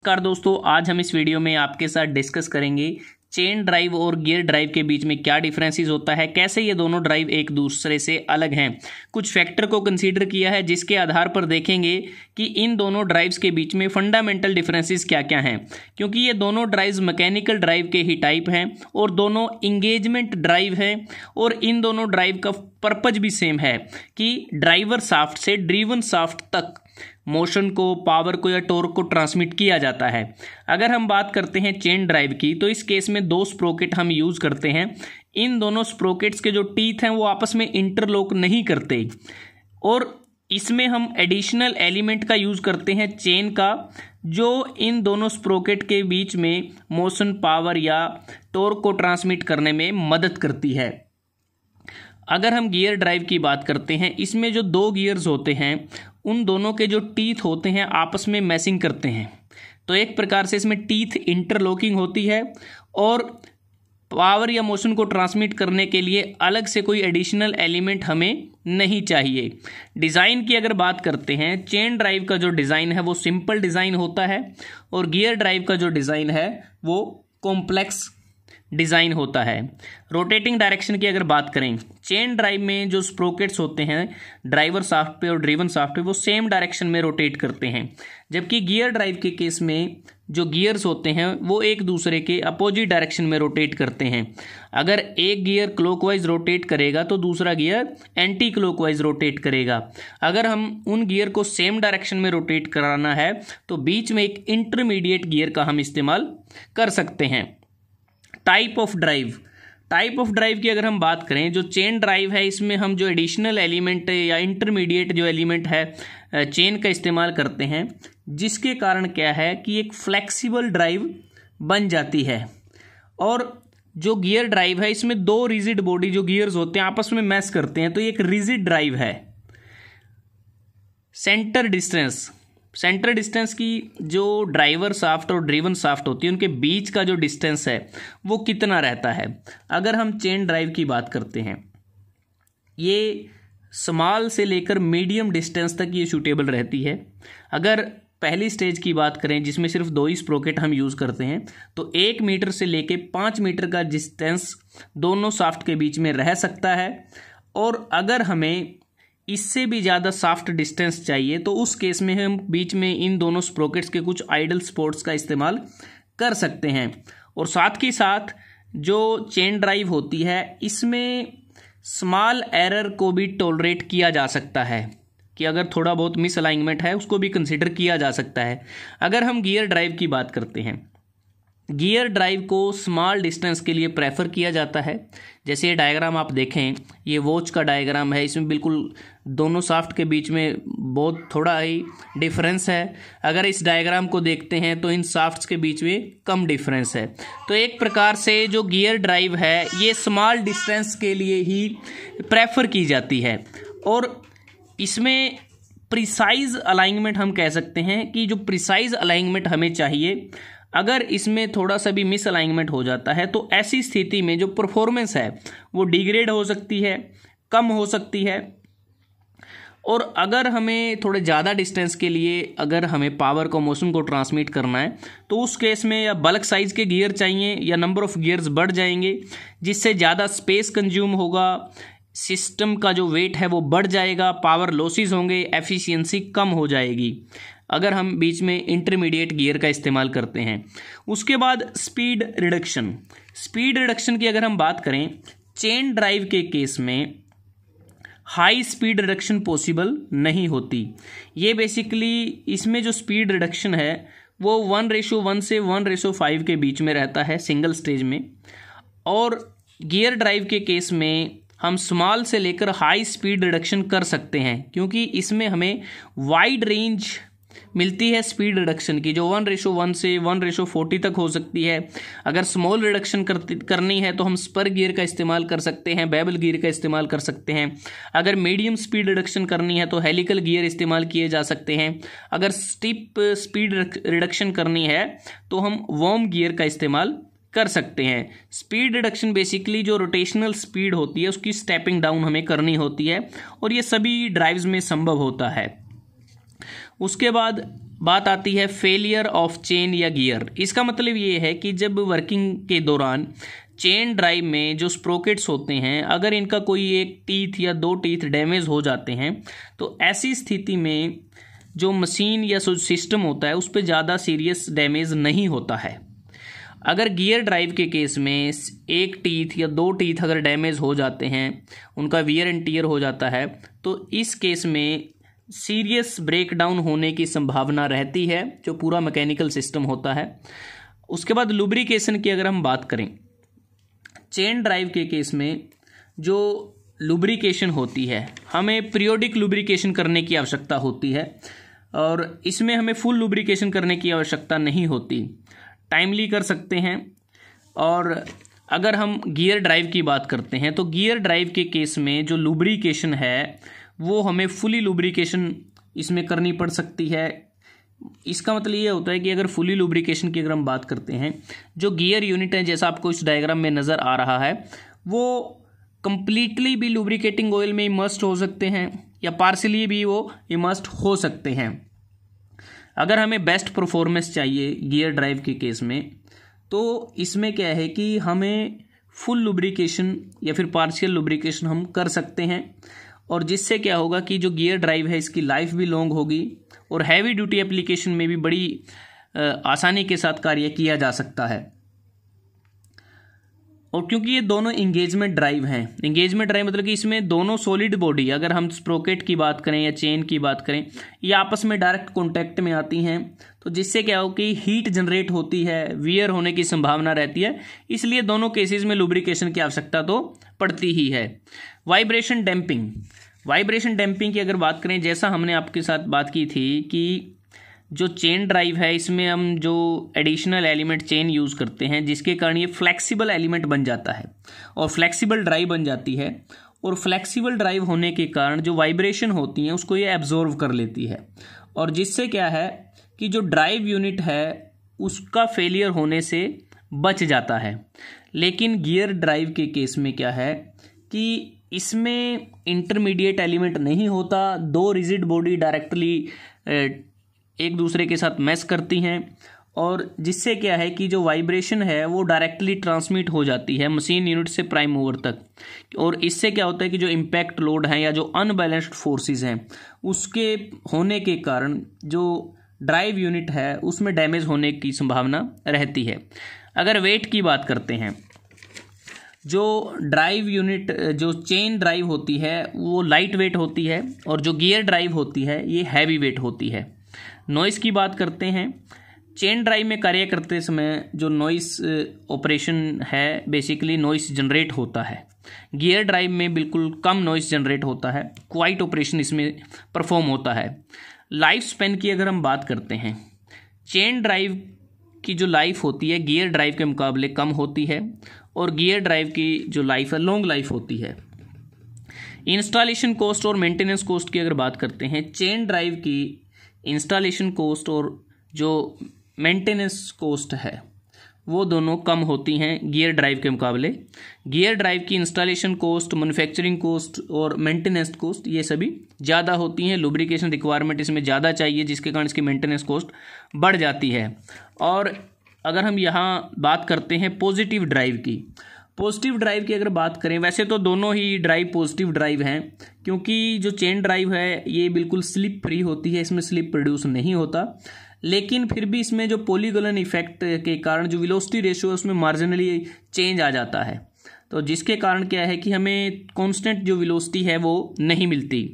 नमस्कार दोस्तों, आज हम इस वीडियो में आपके साथ डिस्कस करेंगे चेन ड्राइव और गियर ड्राइव के बीच में क्या डिफरेंसेस होता है, कैसे ये दोनों ड्राइव एक दूसरे से अलग हैं। कुछ फैक्टर को कंसीडर किया है जिसके आधार पर देखेंगे कि इन दोनों ड्राइव्स के बीच में फंडामेंटल डिफरेंसेस क्या क्या हैं, क्योंकि ये दोनों ड्राइव्स मैकेनिकल ड्राइव के ही टाइप हैं और दोनों इंगेजमेंट ड्राइव हैं और इन दोनों ड्राइव का पर्पज भी सेम है कि ड्राइवर शाफ्ट से ड्रीवन शाफ्ट तक मोशन को, पावर को या टॉर्क को ट्रांसमिट किया जाता है। अगर हम बात करते हैं चेन ड्राइव की, तो इस केस में दो स्प्रोकेट हम यूज़ करते हैं। इन दोनों स्प्रोकेट्स के जो टीथ हैं वो आपस में इंटरलॉक नहीं करते और इसमें हम एडिशनल एलिमेंट का यूज़ करते हैं चेन का, जो इन दोनों स्प्रोकेट के बीच में मोशन, पावर या टॉर्क को ट्रांसमिट करने में मदद करती है। अगर हम गियर ड्राइव की बात करते हैं, इसमें जो दो गियर्स होते हैं उन दोनों के जो टीथ होते हैं आपस में मैसिंग करते हैं, तो एक प्रकार से इसमें टीथ इंटरलॉकिंग होती है और पावर या मोशन को ट्रांसमिट करने के लिए अलग से कोई एडिशनल एलिमेंट हमें नहीं चाहिए। डिज़ाइन की अगर बात करते हैं, चेन ड्राइव का जो डिज़ाइन है वो सिंपल डिज़ाइन होता है और गियर ड्राइव का जो डिज़ाइन है वो कॉम्प्लेक्स डिज़ाइन होता है। रोटेटिंग डायरेक्शन की अगर बात करें, चेन ड्राइव में जो स्प्रोकेट्स होते हैं ड्राइवर शाफ्ट पे और ड्रीवन शाफ्ट पे वो सेम डायरेक्शन में रोटेट करते हैं, जबकि गियर ड्राइव के केस में जो गियर्स होते हैं वो एक दूसरे के अपोजिट डायरेक्शन में रोटेट करते हैं। अगर एक गियर क्लॉकवाइज रोटेट करेगा तो दूसरा गियर एंटी क्लॉकवाइज रोटेट करेगा। अगर हम उन गियर को सेम डायरेक्शन में रोटेट कराना है तो बीच में एक इंटरमीडिएट गियर का हम इस्तेमाल कर सकते हैं। टाइप ऑफ ड्राइव की अगर हम बात करें, जो चेन ड्राइव है इसमें हम जो एडिशनल एलिमेंट या इंटरमीडिएट जो एलिमेंट है चेन का इस्तेमाल करते हैं, जिसके कारण क्या है कि एक फ्लेक्सिबल ड्राइव बन जाती है। और जो गियर ड्राइव है इसमें दो रिजिड बॉडी जो गियर्स होते हैं आपस में मैश करते हैं, तो ये एक रिजिड ड्राइव है। सेंटर डिस्टेंस की जो ड्राइवर शाफ्ट और ड्रीवन शाफ्ट होती है उनके बीच का जो डिस्टेंस है वो कितना रहता है। अगर हम चेन ड्राइव की बात करते हैं, ये स्मॉल से लेकर मीडियम डिस्टेंस तक ये सूटेबल रहती है। अगर पहली स्टेज की बात करें जिसमें सिर्फ दो ही स्प्रोकेट हम यूज़ करते हैं, तो 1 मीटर से लेके 5 मीटर का डिस्टेंस दोनों शाफ्ट के बीच में रह सकता है। और अगर हमें इससे भी ज़्यादा सॉफ्ट डिस्टेंस चाहिए तो उस केस में हम बीच में इन दोनों स्प्रोकेट्स के कुछ आइडल स्पॉट्स का इस्तेमाल कर सकते हैं। और साथ ही साथ जो चेन ड्राइव होती है इसमें स्मॉल एरर को भी टॉलरेट किया जा सकता है कि अगर थोड़ा बहुत मिस अलाइनमेंट है उसको भी कंसिडर किया जा सकता है। अगर हम गियर ड्राइव की बात करते हैं, गियर ड्राइव को स्मॉल डिस्टेंस के लिए प्रेफर किया जाता है। जैसे ये डायग्राम आप देखें, ये वॉच का डायग्राम है, इसमें बिल्कुल दोनों शाफ्ट के बीच में बहुत थोड़ा ही डिफरेंस है। अगर इस डायग्राम को देखते हैं तो इन शाफ्ट्स के बीच में कम डिफरेंस है। तो एक प्रकार से जो गियर ड्राइव है ये स्मॉल डिस्टेंस के लिए ही प्रेफर की जाती है और इसमें प्रिसाइज अलाइनमेंट हम कह सकते हैं कि जो प्रिसाइज अलाइनमेंट हमें चाहिए, अगर इसमें थोड़ा सा भी मिस अलाइनमेंट हो जाता है तो ऐसी स्थिति में जो परफॉर्मेंस है वो डिग्रेड हो सकती है, कम हो सकती है। और अगर हमें थोड़े ज़्यादा डिस्टेंस के लिए अगर हमें पावर को, मोशन को ट्रांसमिट करना है तो उस केस में या बल्क साइज़ के गियर चाहिए या नंबर ऑफ़ गियर्स बढ़ जाएंगे, जिससे ज़्यादा स्पेस कंज्यूम होगा, सिस्टम का जो वेट है वो बढ़ जाएगा, पावर लॉसेस होंगे, एफिशिएंसी कम हो जाएगी अगर हम बीच में इंटरमीडिएट गियर का इस्तेमाल करते हैं। उसके बाद स्पीड रिडक्शन की अगर हम बात करें, चेन ड्राइव के केस में हाई स्पीड रिडक्शन पॉसिबल नहीं होती। ये बेसिकली इसमें जो स्पीड रिडक्शन है वो 1:1 से 1:5 के बीच में रहता है सिंगल स्टेज में। और गियर ड्राइव के केस में हम स्मॉल से लेकर हाई स्पीड रिडक्शन कर सकते हैं, क्योंकि इसमें हमें वाइड रेंज मिलती है स्पीड रिडक्शन की, जो 1:1 से 1:40 तक हो सकती है। अगर स्मॉल रिडक्शन करनी है तो हम स्पर गियर का इस्तेमाल कर सकते हैं, बेबल गियर का इस्तेमाल कर सकते हैं। अगर मीडियम स्पीड रिडक्शन करनी है तो हेलिकल गियर इस्तेमाल किए जा सकते हैं। अगर स्टीप स्पीड रिडक्शन करनी है तो हम वॉर्म गियर का इस्तेमाल कर सकते हैं। स्पीड रिडक्शन बेसिकली जो रोटेशनल स्पीड होती है उसकी स्टेपिंग डाउन हमें करनी होती है और ये सभी ड्राइव्स में संभव होता है। उसके बाद बात आती है फेलियर ऑफ चेन या गियर। इसका मतलब ये है कि जब वर्किंग के दौरान चेन ड्राइव में जो स्प्रोकेट्स होते हैं, अगर इनका कोई एक टीथ या दो टीथ डैमेज हो जाते हैं तो ऐसी स्थिति में जो मशीन या सिस्टम होता है उस पर ज़्यादा सीरियस डैमेज नहीं होता है। अगर गियर ड्राइव के केस में एक टीथ या दो टीथ अगर डैमेज हो जाते हैं, उनका वियर एंड टीयर हो जाता है, तो इस केस में सीरियस ब्रेकडाउन होने की संभावना रहती है जो पूरा मैकेनिकल सिस्टम होता है। उसके बाद लुब्रिकेशन की अगर हम बात करें, चेन ड्राइव के केस में जो लुब्रिकेशन होती है, हमें पीरियोडिक लुब्रिकेशन करने की आवश्यकता होती है और इसमें हमें फुल लुब्रिकेशन करने की आवश्यकता नहीं होती, टाइमली कर सकते हैं। और अगर हम गियर ड्राइव की बात करते हैं तो गियर ड्राइव के केस में जो लुब्रिकेशन है वो हमें फुली लुब्रिकेशन इसमें करनी पड़ सकती है। इसका मतलब ये होता है कि अगर फुली लुब्रिकेशन की अगर हम बात करते हैं, जो गियर यूनिट है जैसा आपको इस डायग्राम में नज़र आ रहा है, वो कंप्लीटली भी लुब्रिकेटिंग ऑयल में इमर्स्ड हो सकते हैं या पार्शियली भी वो इमर्स्ड हो सकते हैं। अगर हमें बेस्ट परफॉर्मेंस चाहिए गियर ड्राइव के केस में, तो इसमें क्या है कि हमें फुल लुब्रिकेशन या फिर पार्शियल लुब्रिकेशन हम कर सकते हैं, और जिससे क्या होगा कि जो गियर ड्राइव है इसकी लाइफ भी लॉन्ग होगी और हैवी ड्यूटी एप्लीकेशन में भी बड़ी आसानी के साथ कार्य किया जा सकता है। और क्योंकि ये दोनों इंगेजमेंट ड्राइव हैं, इंगेजमेंट ड्राइव मतलब कि इसमें दोनों सॉलिड बॉडी, अगर हम स्प्रोकेट की बात करें या चेन की बात करें, ये आपस में डायरेक्ट कॉन्टैक्ट में आती हैं, तो जिससे क्या हो कि हीट जनरेट होती है, वियर होने की संभावना रहती है, इसलिए दोनों केसेस में लुब्रिकेशन की आवश्यकता तो पड़ती ही है। वाइब्रेशन डैम्पिंग, वाइब्रेशन डैम्पिंग की अगर बात करें, जैसा हमने आपके साथ बात की थी कि जो चेन ड्राइव है इसमें हम जो एडिशनल एलिमेंट चेन यूज़ करते हैं जिसके कारण ये फ्लेक्सिबल एलिमेंट बन जाता है और फ्लेक्सिबल ड्राइव बन जाती है, और फ्लेक्सिबल ड्राइव होने के कारण जो वाइब्रेशन होती हैं उसको ये एब्जॉर्व कर लेती है, और जिससे क्या है कि जो ड्राइव यूनिट है उसका फेलियर होने से बच जाता है। लेकिन गियर ड्राइव के केस में क्या है कि इसमें इंटरमीडिएट एलिमेंट नहीं होता, दो रिजिड बॉडी डायरेक्टली एक दूसरे के साथ मैच करती हैं, और जिससे क्या है कि जो वाइब्रेशन है वो डायरेक्टली ट्रांसमिट हो जाती है मशीन यूनिट से प्राइम मूवर तक, और इससे क्या होता है कि जो इम्पैक्ट लोड है या जो अनबैलेंस्ड फोर्सेस हैं उसके होने के कारण जो ड्राइव यूनिट है उसमें डैमेज होने की संभावना रहती है। अगर वेट की बात करते हैं, जो ड्राइव यूनिट जो चेन ड्राइव होती है वो लाइट वेट होती है और जो गियर ड्राइव होती है ये हैवी वेट होती है। नॉइस की बात करते हैं, चेन ड्राइव में कार्य करते समय जो नॉइस ऑपरेशन है बेसिकली नॉइस जनरेट होता है, गियर ड्राइव में बिल्कुल कम नॉइस जनरेट होता है, क्वाइट ऑपरेशन इसमें परफॉर्म होता है। लाइफ स्पेन की अगर हम बात करते हैं, चेन ड्राइव की जो लाइफ होती है गियर ड्राइव के मुकाबले कम होती है और गियर ड्राइव की जो लाइफ है लॉन्ग लाइफ होती है। इंस्टॉलेशन कॉस्ट और मेंटेनेंस कॉस्ट की अगर बात करते हैं, चेन ड्राइव की इंस्टॉलेशन कॉस्ट और जो मेंटेनेंस कॉस्ट है वो दोनों कम होती हैं गियर ड्राइव के मुकाबले। गियर ड्राइव की इंस्टॉलेशन कॉस्ट, मैन्युफैक्चरिंग कॉस्ट और मेंटेनेंस कॉस्ट ये सभी ज़्यादा होती हैं, लुब्रिकेशन रिक्वायरमेंट इसमें ज़्यादा चाहिए जिसके कारण इसकी मेंटेनेंस कॉस्ट बढ़ जाती है। और अगर हम यहाँ बात करते हैं पॉजिटिव ड्राइव की, पॉजिटिव ड्राइव की अगर बात करें, वैसे तो दोनों ही ड्राइव पॉजिटिव ड्राइव हैं क्योंकि जो चेन ड्राइव है ये बिल्कुल स्लिप फ्री होती है, इसमें स्लिप प्रोड्यूस नहीं होता, लेकिन फिर भी इसमें जो पॉलीगोनल इफेक्ट के कारण जो वेलोसिटी रेशियो है उसमें मार्जिनली चेंज आ जाता है, तो जिसके कारण क्या है कि हमें कांस्टेंट जो वेलोसिटी है वो नहीं मिलती।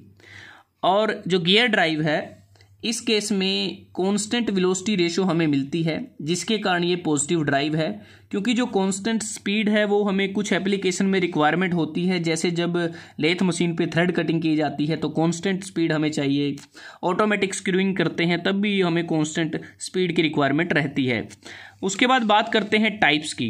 और जो गियर ड्राइव है इस केस में कांस्टेंट वेलोसिटी रेशियो हमें मिलती है जिसके कारण ये पॉजिटिव ड्राइव है, क्योंकि जो कांस्टेंट स्पीड है वो हमें कुछ एप्लीकेशन में रिक्वायरमेंट होती है, जैसे जब लेथ मशीन पे थ्रेड कटिंग की जाती है तो कांस्टेंट स्पीड हमें चाहिए, ऑटोमेटिक स्क्रूइंग करते हैं तब भी हमें कांस्टेंट स्पीड की रिक्वायरमेंट रहती है। उसके बाद बात करते हैं टाइप्स की।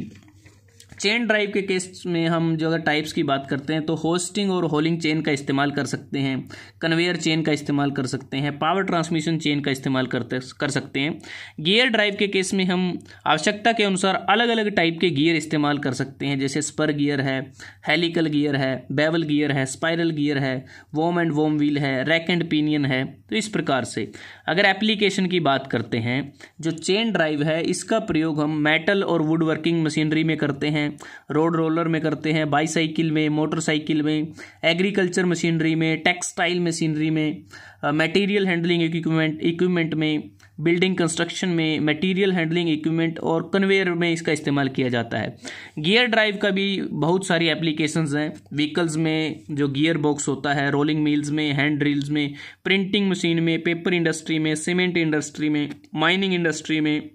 चेन ड्राइव के केस में हम जो अगर टाइप्स की बात करते हैं तो होस्टिंग और होलिंग चेन का इस्तेमाल कर सकते हैं, कन्वेयर चेन का इस्तेमाल कर सकते हैं, पावर ट्रांसमिशन चेन का इस्तेमाल कर सकते हैं। गियर ड्राइव के केस में हम आवश्यकता के अनुसार अलग अलग टाइप के गियर इस्तेमाल कर सकते हैं, जैसे स्पर गियर है, हेलिकल गियर है, बेवल गियर है, स्पाइरल गियर है, वोम एंड वोम व्हील है, रैक एंड पिनियन है। तो इस प्रकार से अगर एप्लीकेशन की बात करते हैं, जो चेन ड्राइव है इसका प्रयोग हम मेटल और वुड वर्किंग मशीनरी में करते हैं, रोड रोलर में करते हैं, बाईसाइकिल में, मोटरसाइकिल में, एग्रीकल्चर मशीनरी में, टेक्सटाइल मशीनरी में, मटेरियल हैंडलिंग इक्विपमेंट में, बिल्डिंग कंस्ट्रक्शन में, मटेरियल हैंडलिंग इक्विपमेंट और कन्वेयर में इसका इस्तेमाल किया जाता है। गियर ड्राइव का भी बहुत सारी एप्लीकेशंस हैं, व्हीकल्स में जो गियर बॉक्स होता है, रोलिंग मिल्स में, हैंड ड्रिल्स में, प्रिंटिंग मशीन में, पेपर इंडस्ट्री में, सीमेंट इंडस्ट्री में, माइनिंग इंडस्ट्री में,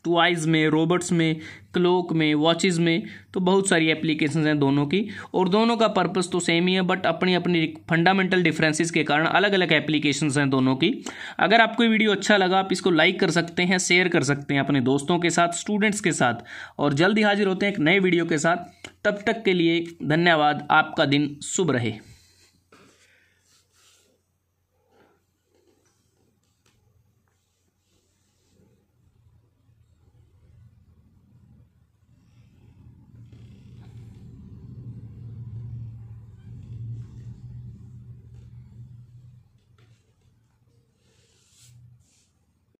टॉयज में, रोबोट्स में, क्लॉक में, वॉचेस में। तो बहुत सारी एप्लीकेशंस हैं दोनों की, और दोनों का पर्पस तो सेम ही है, बट अपनी अपनी फंडामेंटल डिफरेंसेस के कारण अलग अलग एप्लीकेशंस हैं दोनों की। अगर आपको ये वीडियो अच्छा लगा, आप इसको लाइक कर सकते हैं, शेयर कर सकते हैं अपने दोस्तों के साथ, स्टूडेंट्स के साथ, और जल्द ही हाजिर होते हैं एक नए वीडियो के साथ। तब तक के लिए धन्यवाद। आपका दिन शुभ रहे।